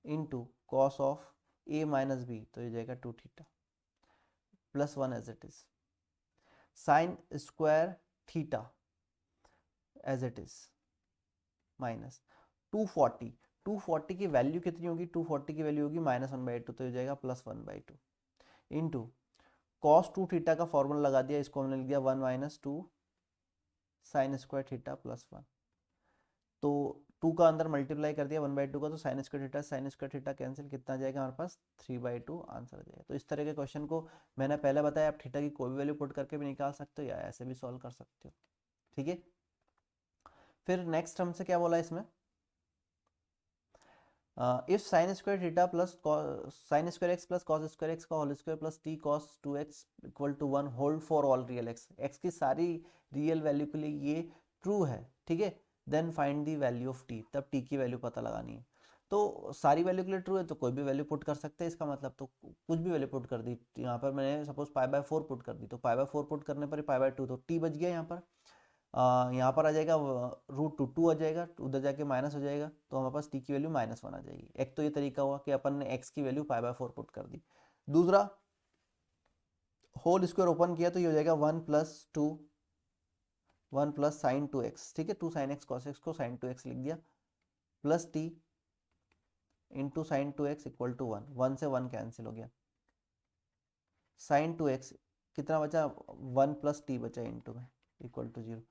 into cos of A minus B, तो हो जाएगा 2 theta plus 1 as it is, sine square theta as it is minus 240 की वैल्यू कितनी होगी, 240 की वैल्यू होगी -1/2, तो हो जाएगा +1/2 इंटू कॉस 2 थीटा का फॉर्मूला लगा दिया, इसको हमने लिख दिया 1 minus 2 sine square theta plus 1, तो 2 का अंदर मल्टीप्लाई कर दिया 1/2 का, तो साइन स्क्वायर थीटा कैंसिल, कितना आ जाएगा हमारे पास 3/2 आंसर आ जाएगा। तो इस तरह के क्वेश्चन को मैंने पहले बताया, आप थीटा की कोई भी वैल्यू पुट करके भी निकाल सकते हो या ऐसे भी सॉल्व कर सकते हो। ठीक है, फिर नेक्स्ट हमसे क्या बोला इसमें, if sine square theta plus sine square X plus cos square X का whole square plus T cos 2x equal to 1 hold for all real X की सारी रियल वैल्यू के लिए ये ट्रू है। ठीक है, then find the value of T, तब टी की वैल्यू पता लगानी है, तो सारी वैल्यू के लिए ट्रू है तो कोई भी वैल्यू पुट कर सकते हैं, इसका मतलब तो कुछ भी वैल्यू पुट कर दी, यहाँ पर मैंने सपोज π/4 पुट कर दी, तो π/4 पुट करने पर π/2, तो टी बच गया यहाँ पर, यहाँ पर आ जाएगा √2 आ जाएगा, उधर जाके माइनस हो जाएगा, तो हमारे पास टी की वैल्यू -1 आ जाएगी। एक तो ये तरीका हुआ कि अपन ने एक्स की वैल्यू π/4 पुट कर दी। दूसरा, होल स्क्वायर ओपन किया तो ये हो जाएगा 1 प्लस साइन 2x। ठीक है, 2 sin x cos x को sin 2x लिख दिया, plus T into sine 2x equal to 1, 1 से 1 कैंसिल हो गया, साइन 2x कितना बचा, 1 प्लस टी बचा इंटू में इक्वल टू 0।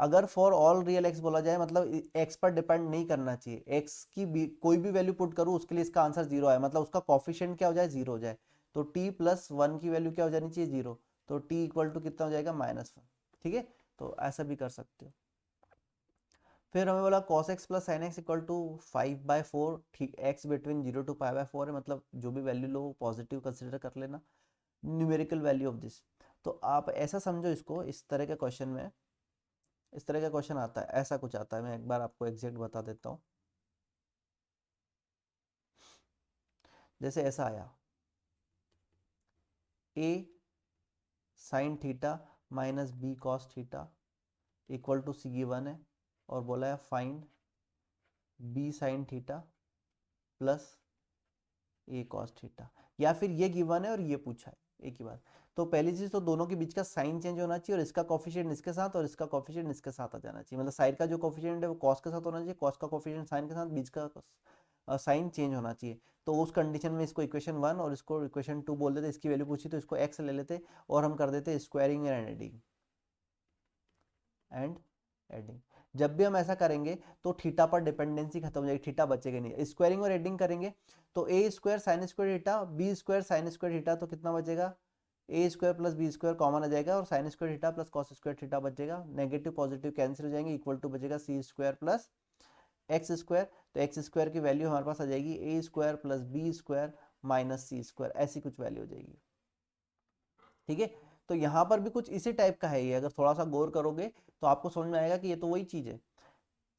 अगर फॉर ऑल रियल एक्स बोला जाए मतलब एक्स पर डिपेंड नहीं करना चाहिए, एक्स की भी कोई भी वैल्यू पुट करूँ उसके लिए इसका आंसर जीरो आए, मतलब उसका कॉफिशिएंट क्या हो जाए, जीरो हो जाए। तो टी प्लस वन की वैल्यू क्या हो जानी चाहिए, जीरो। तो टी इक्वल टू कितना हो जाएगा, -1। ठीक है, तो ऐसा भी कर सकते हो। फिर हमें बोला cos x plus sine X equal to 5/4, ठीक, x बिटवीन 0 टू π/4 है, मतलब जो भी वैल्यू लो पॉजिटिव कंसिडर कर लेना, न्यूमेरिकल वैल्यू ऑफ दिस। तो आप ऐसा समझो इसको, इस तरह के क्वेश्चन में, इस तरह का क्वेश्चन आता है, ऐसा कुछ आता है, मैं एक बार आपको एग्जैक्ट बता देता हूँ। जैसे ऐसा आया, a sine theta minus B cos theta equal to C given है, और बोला है find B sine theta plus A cos theta, या फिर ये गिवन है और ये पूछा है एक ही बात। तो पहली चीज तो दोनों के बीच का साइन चेंज होना चाहिए, और इसका कोफिशिएंट इसके साथ और इसका कोफिशिएंट इसके साथ आ जाना चाहिए, मतलब साइन का जो कोफिशिएंट है वो कॉस के साथ होना चाहिए, कॉस का कोफिशिएंट साइन के साथ, बीच का साइन चेंज होना चाहिए। तो उस कंडीशन में इसको इक्वेशन 1 और इसको इक्वेशन 2 बोल देते, इसकी वैल्यू पूछी तो इसको x ले लेते और हम कर देते स्क्वायरिंग एंड एडिंग। जब भी हम ऐसा करेंगे तो थीटा पर डिपेंडेंसी खत्म हो जाएगी, थीटा बचेगा नहीं। स्क्वायरिंग और एडिंग करेंगे तो A square sine square theta, B square sine square theta, तो कितना बचेगा, A square plus B square common आ जाएगा और sine square theta plus cos square theta बचेगा, नेगेटिव पॉजिटिव कैंसिल हो जाएंगे, इक्वल टू बचेगा C square plus X square. तो एक्स स्क्वायर की वैल्यू हमारे पास आ जाएगी A square plus B square minus C square, ऐसी कुछ वैल्यू हो जाएगी। ठीक है, तो यहाँ पर भी कुछ इसी टाइप का है ये, अगर थोड़ा सा गौर करोगे तो आपको समझ में आएगा कि ये तो वही चीज है।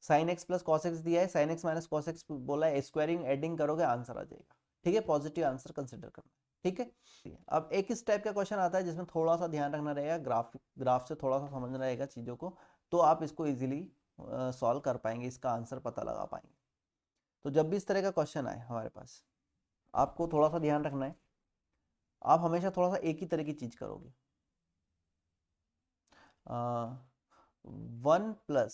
Sign X plus cos x दिया है, sign X minus cos x बोला है, स्क्वायरिंग एडिंग करोगे आंसर आ जाएगा। ठीक है, पॉजिटिव आंसर कंसिडर करना। ठीक है, अब एक इस टाइप का क्वेश्चन आता है जिसमें थोड़ा सा ध्यान रखना रहेगा, ग्राफ से थोड़ा सा समझना रहेगा चीजों को, तो आप इसको इजीली सॉल्व कर पाएंगे, इसका आंसर पता लगा पाएंगे। तो जब भी इस तरह का क्वेश्चन आए हमारे पास, आपको थोड़ा सा ध्यान रखना है, आप हमेशा थोड़ा सा एक ही तरह की चीज करोगे। 1 प्लस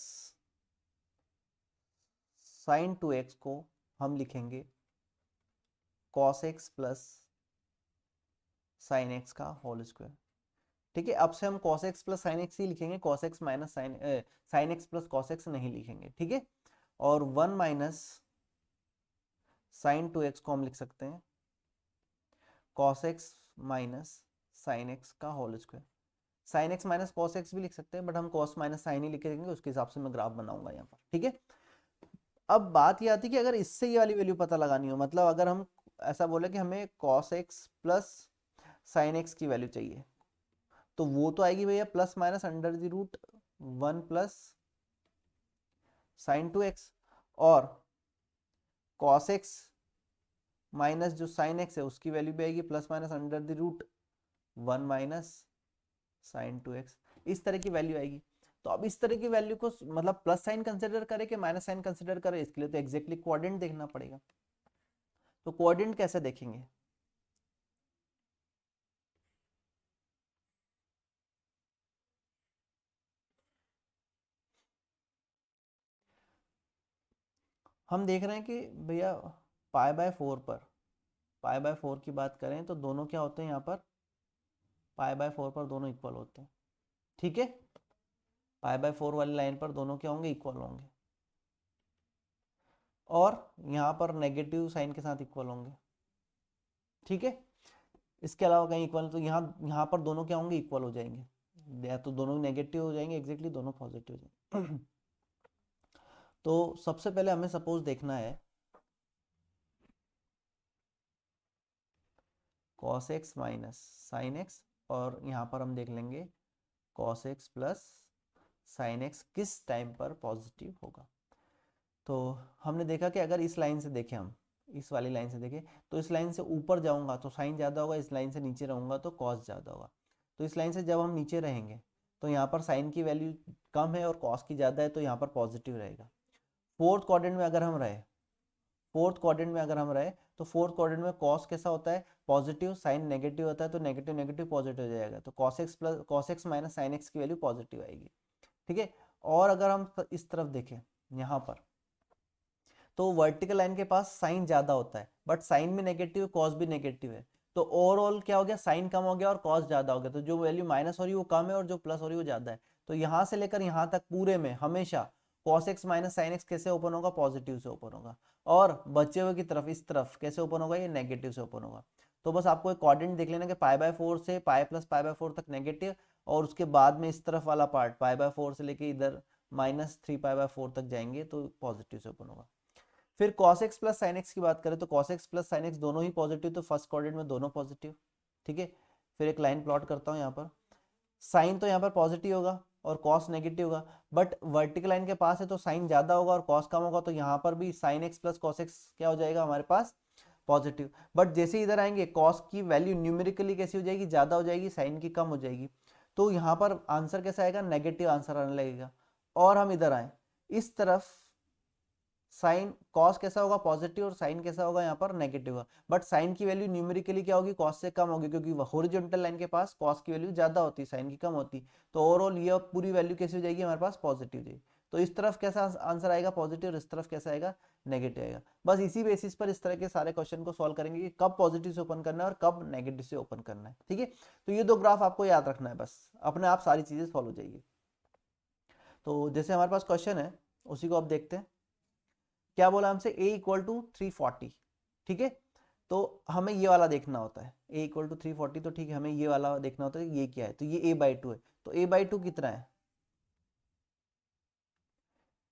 साइन 2x को हम लिखेंगे cos X plus sine X का होल स्क्वायर। ठीक है, अब से हम cos x plus sine X ही लिखेंगे, cos x minus sine X plus cos x नहीं लिखेंगे। ठीक है, और 1 माइनस साइन 2x को हम लिख सकते हैं cos x minus sine X का whole square. Sine X minus cos X भी लिख सकते हैं, बट हम कॉस माइनस साइन ही लिखेंगे, उसके हिसाब से मैं ग्राफ बनाऊंगा यहाँ पर। ठीक है, अब बात ये आती है कि अगर इससे ये वाली वैल्यू पता लगानी हो, मतलब अगर हम ऐसा बोले कि हमें cos x plus sine X की वैल्यू चाहिए, तो वो तो आएगी भैया plus minus under the root 1 plus sine 2x, और cos x माइनस जो साइन x है उसकी वैल्यू भी आएगी plus minus under the root 1 minus sine 2x, इस तरह की वैल्यू आएगी। तो अब इस तरह की वैल्यू को मतलब प्लस साइन कंसिडर करें कि माइनस साइन कंसिडर करें, इसके लिए तो एग्जैक्टली कोऑर्डिनेट देखना पड़ेगा। तो कोऑर्डिनेट कैसे देखेंगे, हम देख रहे हैं कि भैया π/4 पर, π/4 की बात करें तो दोनों क्या होते हैं यहाँ पर, π/4 पर दोनों इक्वल होते हैं। ठीक है, π/4 वाली लाइन पर दोनों क्या होंगे, इक्वल होंगे, और यहाँ पर नेगेटिव साइन के साथ इक्वल होंगे। ठीक है, इसके अलावा कहीं इक्वल, तो यहाँ यहाँ पर दोनों क्या होंगे, इक्वल हो जाएंगे, या तो दोनों नेगेटिव हो जाएंगे, एग्जैक्टली दोनों पॉजिटिव हो जाएंगे। तो सबसे पहले हमें सपोज देखना है cos x minus sine x, और यहाँ पर हम देख लेंगे cos x plus sine x किस टाइम पर पॉजिटिव होगा। तो हमने देखा कि अगर इस लाइन से देखें, हम इस वाली लाइन से देखें, तो इस लाइन से ऊपर जाऊंगा तो साइन ज़्यादा होगा, इस लाइन से नीचे रहूंगा तो कॉस ज़्यादा होगा। तो इस लाइन से जब हम नीचे रहेंगे तो यहाँ पर साइन की वैल्यू कम है और कॉस की ज़्यादा है, तो यहाँ पर पॉजिटिव रहेगा। फोर्थ क्वाड्रेंट में अगर हम रहे, फोर्थ क्वाड्रेंट में अगर हम रहे तो फोर्थ क्वाड्रेंट में कॉस कैसा होता है, पॉजिटिव, साइन नेगेटिव होता है, तो नेगेटिव नेगेटिव पॉजिटिव हो जाएगा, तो cos X plus cos x minus sine X की वैल्यू पॉजिटिव आएगी। ठीक है, और अगर हम इस तरफ देखें यहाँ पर, तो वर्टिकल लाइन के पास साइन ज्यादा होता है, बट साइन भी नेगेटिव, कॉस भी नेगेटिव है, तो ओवरऑल क्या हो गया, साइन कम हो गया और कॉस ज्यादा हो गया, तो जो वैल्यू माइनस हो रही है वो कम है और जो प्लस हो रही है वो ज्यादा है। तो यहाँ से लेकर यहाँ तक पूरे में हमेशा cos x minus sine x कैसे ओपन होगा, पॉजिटिव से ओपन होगा, और बचे हुए की तरफ इस तरफ कैसे ओपन होगा, ये नेगेटिव से ओपन होगा। तो बस आपको एक कोऑर्डिनेट देख लेना कि π/4 से पाई प्लस π/4 तक नेगेटिव, और उसके बाद में इस तरफ वाला पार्ट π/4 से लेके इधर -3π/4 तक जाएंगे तो पॉजिटिव से ओपन होगा। फिर cos x plus sine X की बात करें तो cos x plus sine x दोनों ही पॉजिटिव, तो फर्स्ट क्वाड्रेंट में दोनों पॉजिटिव। ठीक है, फिर एक लाइन प्लॉट करता हूँ यहाँ पर, साइन तो यहाँ पर पॉजिटिव होगा और कॉस नेगेटिव होगा, बट वर्टिकल लाइन के पास है तो साइन ज्यादा होगा और कॉस कम होगा, तो यहाँ पर भी sign X plus cos x क्या हो जाएगा हमारे पास, पॉजिटिव। बट जैसे इधर आएंगे कॉस की वैल्यू न्यूमेरिकली कैसी हो जाएगी, ज्यादा हो जाएगी, साइन की कम हो जाएगी, तो यहाँ पर आंसर कैसा आएगा, नेगेटिव आंसर आने लगेगा। और हम इधर आए इस तरफ, साइन कॉस कैसा होगा, पॉजिटिव, और साइन कैसा होगा यहाँ पर, नेगेटिव होगा, बट साइन की वैल्यू न्यूमेरिकली क्या होगी, कॉस से कम होगी, क्योंकि हॉरिजॉन्टल लाइन के पास कॉस की वैल्यू ज्यादा होती है, साइन की कम होती, तो ओवरऑल ये पूरी वैल्यू कैसी हो जाएगी हमारे पास, पॉजिटिव जाएगी। तो इस तरफ कैसा आंसर आएगा, पॉजिटिव, और इस तरफ कैसा आएगा, नेगेटिव आएगा। बस इसी बेसिस पर इस तरह के सारे क्वेश्चन को सॉल्व करेंगे कि कब पॉजिटिव से ओपन करना है और कब नेगेटिव से ओपन करना है। ठीक है, तो ये दो ग्राफ आपको याद रखना है, बस अपने आप सारी चीजें सॉल्व हो जाएगी। तो जैसे हमारे पास क्वेश्चन है उसी को आप देखते हैं। क्या बोला हमसे, a इक्वल टू 340। ठीक है, तो हमें ये वाला देखना होता है, a इक्वल टू 340, तो ठीक है, हमें ये वाला देखना होता है, ये क्या है, तो ये a/2 है, तो a/2 कितना है,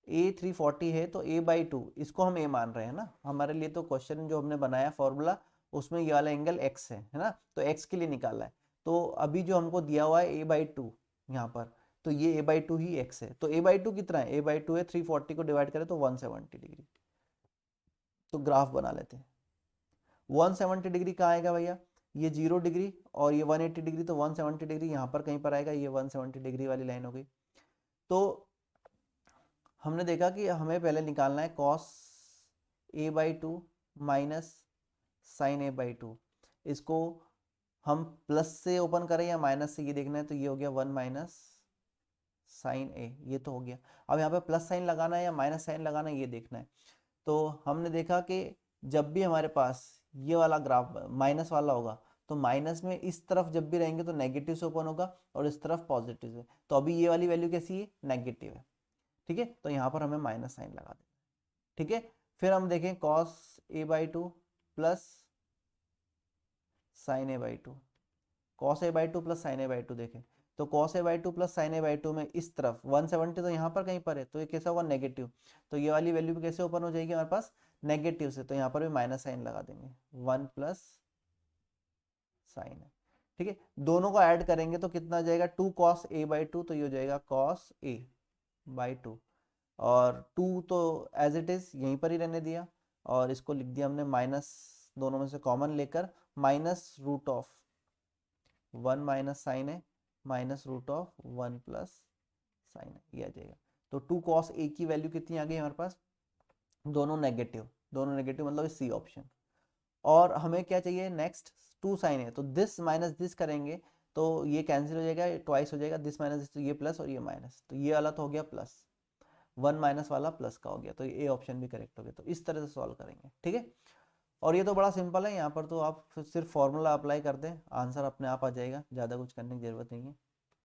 a 340 है, तो a/2 इसको हम a मान रहे हैं ना, हमारे लिए तो क्वेश्चन जो हमने बनाया फॉर्मूला उसमें ये वाला एंगल x है ना, तो x के लिए निकाला है। तो अभी जो हमको दिया हुआ है a/2 यहाँ पर, तो ये a/2 ही x है, तो a/2 कितना है, a/2 है 340 को डिवाइड करें तो 170 डिग्री। तो ग्राफ बना लेते हैं। 170 डिग्री कहाँ आएगा भैया, ये 0 डिग्री और ये 180 डिग्री, तो 170 डिग्री यहाँ पर कहीं पर आएगा, ये 170 डिग्री वाली लाइन हो गई। तो हमने देखा कि हमें पहले निकालना है cos a/2 minus sign a/2, इसको हम प्लस से ओपन करें या माइनस से, ये देखना है, तो ये हो गया 1 माइनस साइन a, ये तो हो गया। अब यहाँ पे प्लस साइन लगाना है या माइनस साइन लगाना है, ये देखना है। तो हमने देखा कि जब भी हमारे पास ये वाला ग्राफ माइनस वाला होगा, तो माइनस में इस तरफ जब भी रहेंगे तो नेगेटिव से ओपन होगा और इस तरफ पॉजिटिव से, तो अभी ये वाली वैल्यू कैसी है, नेगेटिव है। ठीक है, तो यहाँ पर हमें माइनस साइन लगा दें। ठीक है, फिर हम देखें cos a/2 plus sign a/2, cos a/2 plus sign a/2 देखें, तो cos a/2 plus sign a/2 में इस तरफ 170 तो यहाँ पर कहीं पर है, तो ये कैसा होगा, नेगेटिव, तो ये वाली वैल्यू भी कैसे ओपन हो जाएगी हमारे पास, नेगेटिव से, तो यहाँ पर भी माइनस साइन लगा देंगे, 1 प्लस साइन है। ठीक है, दोनों को ऐड करेंगे तो कितना आ जाएगा, 2 cos a/2, तो ये हो जाएगा cos a/2, और 2 तो एज इट इज यहीं पर ही रहने दिया, और इसको लिख दिया हमने माइनस, दोनों में से कॉमन लेकर minus root of 1 minus sine है minus root of 1 plus sine है, ये आ जाएगा। तो 2 cos a की वैल्यू कितनी आ गई हमारे पास, दोनों नेगेटिव, दोनों नेगेटिव मतलब सी ऑप्शन। और हमें क्या चाहिए नेक्स्ट, 2 साइन है, तो दिस माइनस दिस करेंगे तो ये कैंसिल हो जाएगा, ट्वाइस हो जाएगा, दिस माइनस दिस, तो ये प्लस और ये माइनस, तो ये वाला तो हो गया प्लस, 1 माइनस वाला प्लस का हो गया, तो ये ऑप्शन भी करेक्ट हो गया। तो इस तरह से सॉल्व करेंगे। ठीक है, और ये तो बड़ा सिंपल है, यहाँ पर तो आप सिर्फ फॉर्मूला अप्लाई कर दें, आंसर अपने आप आ जाएगा, ज़्यादा कुछ करने की ज़रूरत नहीं है।